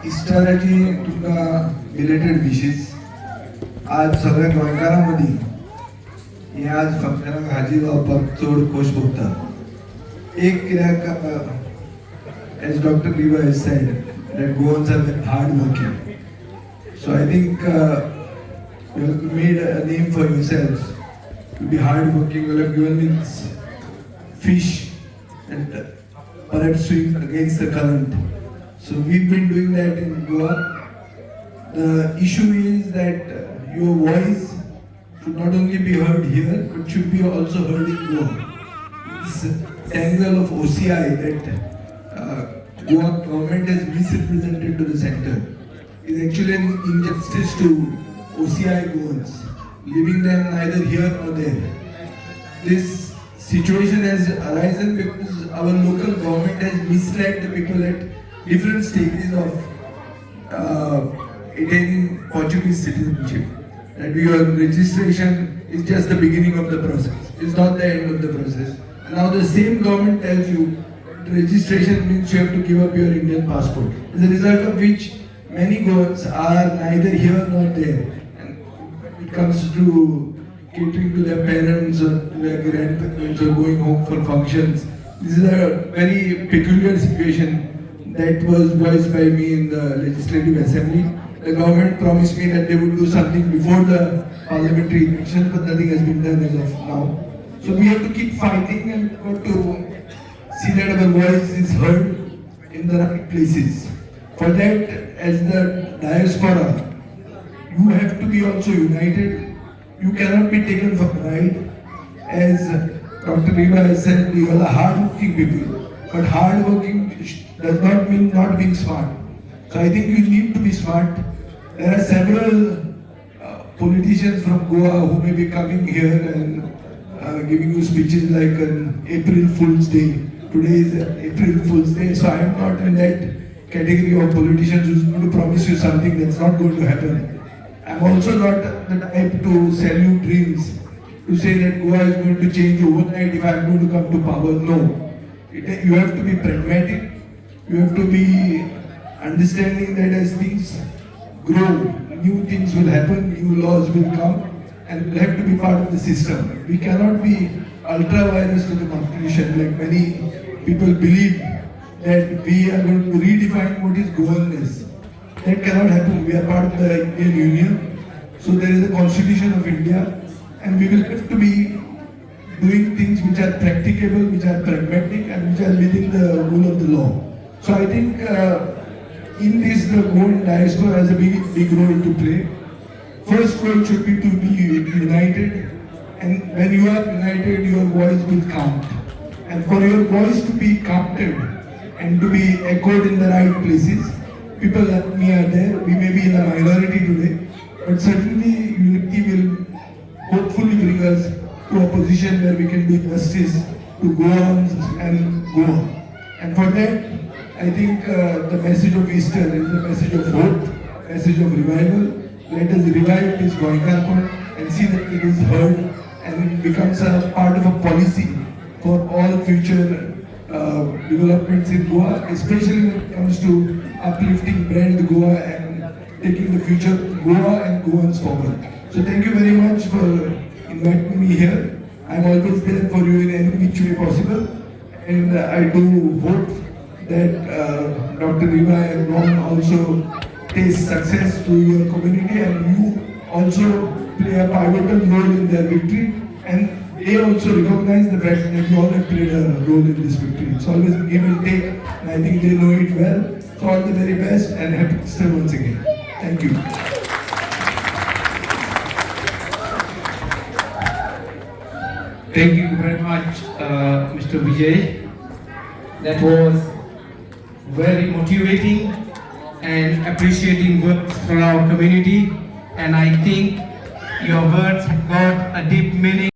इस्टराची तुमका belated wishes. आज सगळ्या गोंयकारांमदीं हे आज फंक्शनाक हाजीर जावपाक चड खोश भोगता. एक कित्याक as Dr. Vijai has said that Goans are very hard working. So I think you have made a name for yourselves to be hard working. You have given me fish and perhaps swim against the current. So we've been doing that in Goa. The issue is that your voice should not only be heard here but should be also heard in Goa. This angle of OCI that Goa government has misrepresented to the center is actually an injustice to OCI Goans, leaving them neither here nor there. This situation has arisen because our local government has misled the people at different stages of attaining Portuguese citizenship. That your registration is just the beginning of the process. It's not the end of the process. Now the same government tells you registration means you have to give up your Indian passport. As a result of which many Goans are neither here nor there. And when it comes to catering to their parents or to their grandparents or going home for functions, this is a very peculiar situation that was voiced by me in the Legislative Assembly. The government promised me that they would do something before the parliamentary election, but nothing has been done as of now. So we have to keep fighting and got to see that our voice is heard in the right places. For that, as the diaspora, you have to be also united. You cannot be taken for granted. As Dr. Vijai has said, you are hard-working people. But hard-working does not mean not being smart. So I think you need to be smart. There are several politicians from Goa who may be coming here and giving you speeches like an April Fool's Day. Today is April Fool's Day, so I am not in that category of politicians who's going to promise you something that's not going to happen. I'm also not the type to sell you dreams, to say that Goa is going to change overnight if I'm going to come to power. No. You have to be pragmatic, you have to be understanding that as things grow, new things will happen, new laws will come, and we'll have to be part of the system. We cannot be ultra-virus to the constitution like many people believe that we are going to redefine what is Goanness. That cannot happen. We are part of the Indian Union. So there is a constitution of India and we will have to be doing things which are practicable, which are pragmatic and which are within the rule of the law. So I think in this the Goan diaspora has a big role to play. First goal should be to be united. And when you are united, your voice will count. And for your voice to be counted and to be echoed in the right places, people like me are there. We may be in a minority today, but certainly unity will hopefully bring us to a position where we can do justice to Goans and Goa. And for that, I think the message of Easter is the message of hope, message of revival. Let us revive this Goinkarpon and see that it is heard and it becomes a part of a policy for all future developments in Goa, especially when it comes to uplifting brand Goa and taking the future Goa and Goans forward. So thank you very much for inviting me here. I'm always there for you in any which way possible, and I do hope that Dr. Vijai and Ron also taste success to your community and you also play a pivotal role in their victory, and they also recognize the fact that you all have played a role in this victory. It's always give and take, and I think they know it well. So all the very best and happy Easter once again. Thank you. Thank you very much, Mr. Vijay. That was very motivating and appreciating words from our community, and I think your words have got a deep meaning.